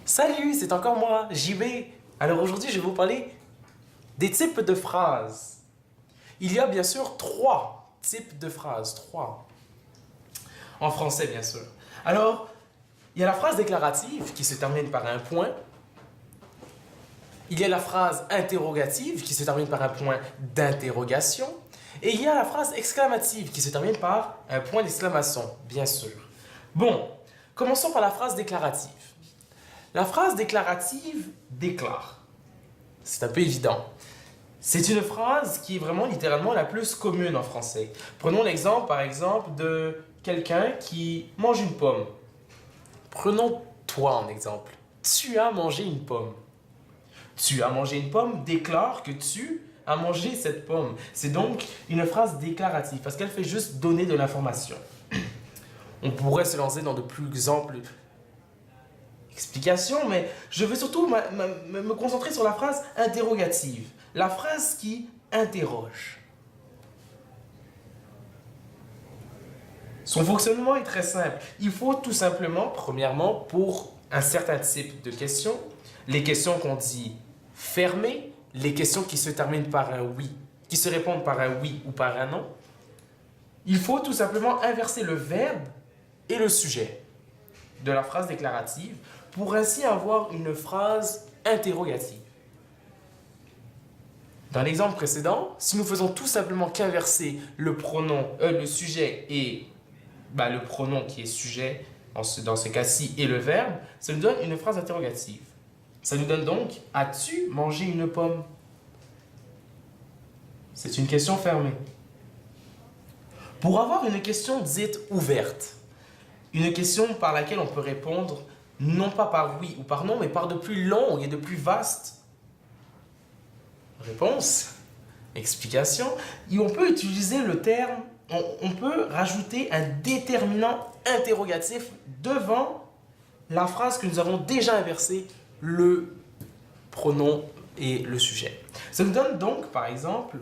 Salut, c'est encore moi, JB. Alors aujourd'hui, je vais vous parler des types de phrases. Il y a bien sûr 3 types de phrases, 3. En français, bien sûr. Alors, il y a la phrase déclarative qui se termine par un point. Il y a la phrase interrogative qui se termine par un point d'interrogation. Et il y a la phrase exclamative qui se termine par un point d'exclamation, bien sûr. Bon, commençons par la phrase déclarative. La phrase déclarative déclare. C'est un peu évident. C'est une phrase qui est vraiment littéralement la plus commune en français. Prenons l'exemple, par exemple, de quelqu'un qui mange une pomme. Prenons toi en exemple. Tu as mangé une pomme. Tu as mangé une pomme déclare que tu as mangé cette pomme. C'est donc une phrase déclarative parce qu'elle fait juste donner de l'information. On pourrait se lancer dans de plus amples explications, mais je veux surtout me concentrer sur la phrase interrogative. La phrase qui interroge. Son fonctionnement est très simple. Il faut tout simplement, premièrement, pour un certain type de questions, les questions qu'on dit fermées, les questions qui se terminent par un oui, qui se répondent par un oui ou par un non, il faut tout simplement inverser le verbe et le sujet de la phrase déclarative pour ainsi avoir une phrase interrogative. Dans l'exemple précédent, si nous faisons tout simplement qu'inverser le sujet et le pronom qui est sujet, dans ce cas-ci, et le verbe, ça nous donne une phrase interrogative. Ça nous donne donc « As-tu mangé une pomme ?» C'est une question fermée. Pour avoir une question dite ouverte, une question par laquelle on peut répondre non pas par oui ou par non, mais par de plus longues et de plus vastes réponses, explications, et on peut utiliser le terme, on peut rajouter un déterminant interrogatif devant la phrase que nous avons déjà inversée, le pronom et le sujet. Ça nous donne donc, par exemple,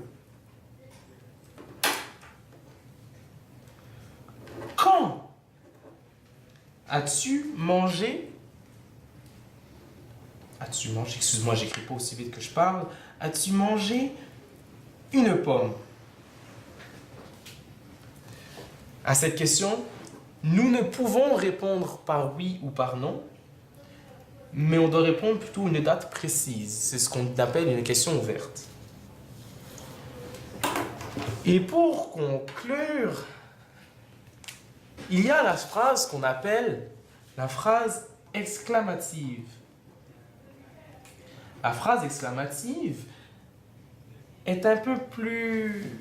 quand as-tu mangé? As-tu mangé? Excuse-moi, j'écris pas aussi vite que je parle. As-tu mangé une pomme? À cette question, nous ne pouvons répondre par oui ou par non, mais on doit répondre plutôt une date précise. C'est ce qu'on appelle une question ouverte. Et pour conclure, il y a la phrase qu'on appelle la phrase exclamative. La phrase exclamative est un peu plus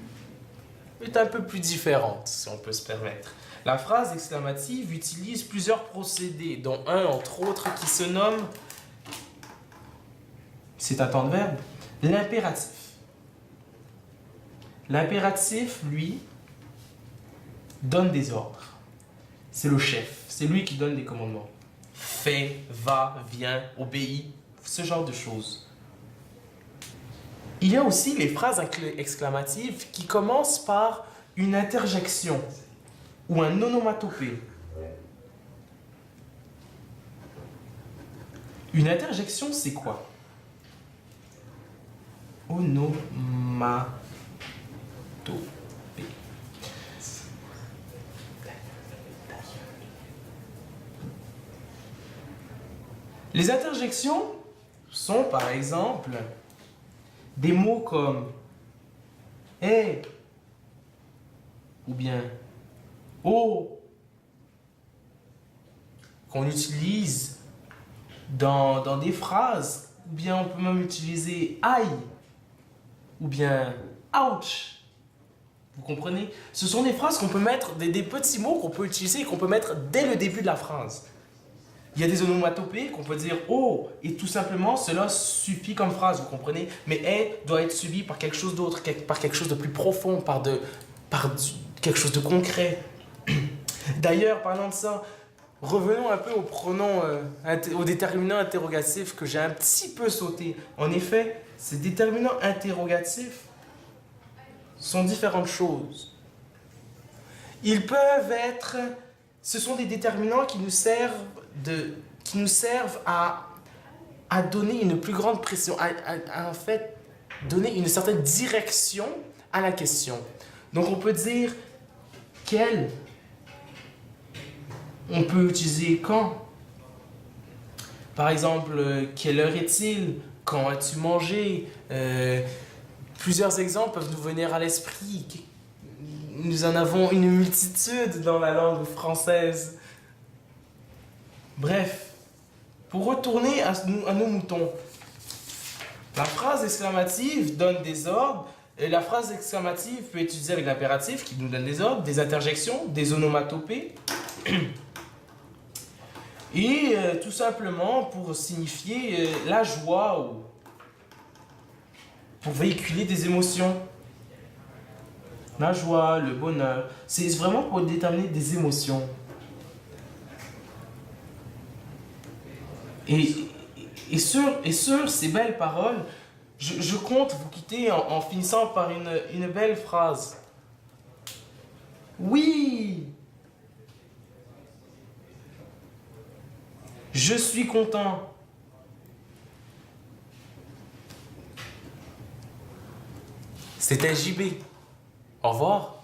différente, si on peut se permettre. La phrase exclamative utilise plusieurs procédés, dont un, entre autres, qui se nomme, c'est un temps de verbe, l'impératif. L'impératif, lui, donne des ordres. C'est le chef, c'est lui qui donne des commandements. Fais, va, viens, obéis, ce genre de choses. Il y a aussi les phrases exclamatives qui commencent par une interjection ou un onomatopée. Une interjection, c'est quoi? Onomatopée. Les interjections sont par exemple des mots comme « hey » ou bien « oh » qu'on utilise dans des phrases, ou bien on peut même utiliser « aïe » ou bien « ouch ». Vous comprenez? Ce sont des phrases qu'on peut mettre, des petits mots qu'on peut utiliser et qu'on peut mettre dès le début de la phrase. Il y a des onomatopées qu'on peut dire « oh » et tout simplement cela suffit comme phrase, vous comprenez? Mais « hey » doit être suivi par quelque chose d'autre, par quelque chose de plus profond, quelque chose de concret. D'ailleurs, parlant de ça, revenons un peu aux pronoms, aux déterminants interrogatifs que j'ai un petit peu sauté. En effet, ces déterminants interrogatifs sont différentes choses. Ils peuvent être, ce sont des déterminants qui nous servent à donner une plus grande pression, en fait donner une certaine direction à la question. Donc on peut dire quel, on peut utiliser quand. Par exemple, quelle heure est-il? Quand as-tu mangé? Plusieurs exemples peuvent nous venir à l'esprit. Nous en avons une multitude dans la langue française. Bref, pour retourner à nos moutons, la phrase exclamative donne des ordres, et la phrase exclamative peut être utilisée avec l'impératif qui nous donne des ordres, des interjections, des onomatopées, et tout simplement pour signifier la joie ou pour véhiculer des émotions. La joie, le bonheur, c'est vraiment pour déterminer des émotions. Et sur ces belles paroles, je compte vous quitter en finissant par une belle phrase. Oui, je suis content. C'était JB. Au revoir.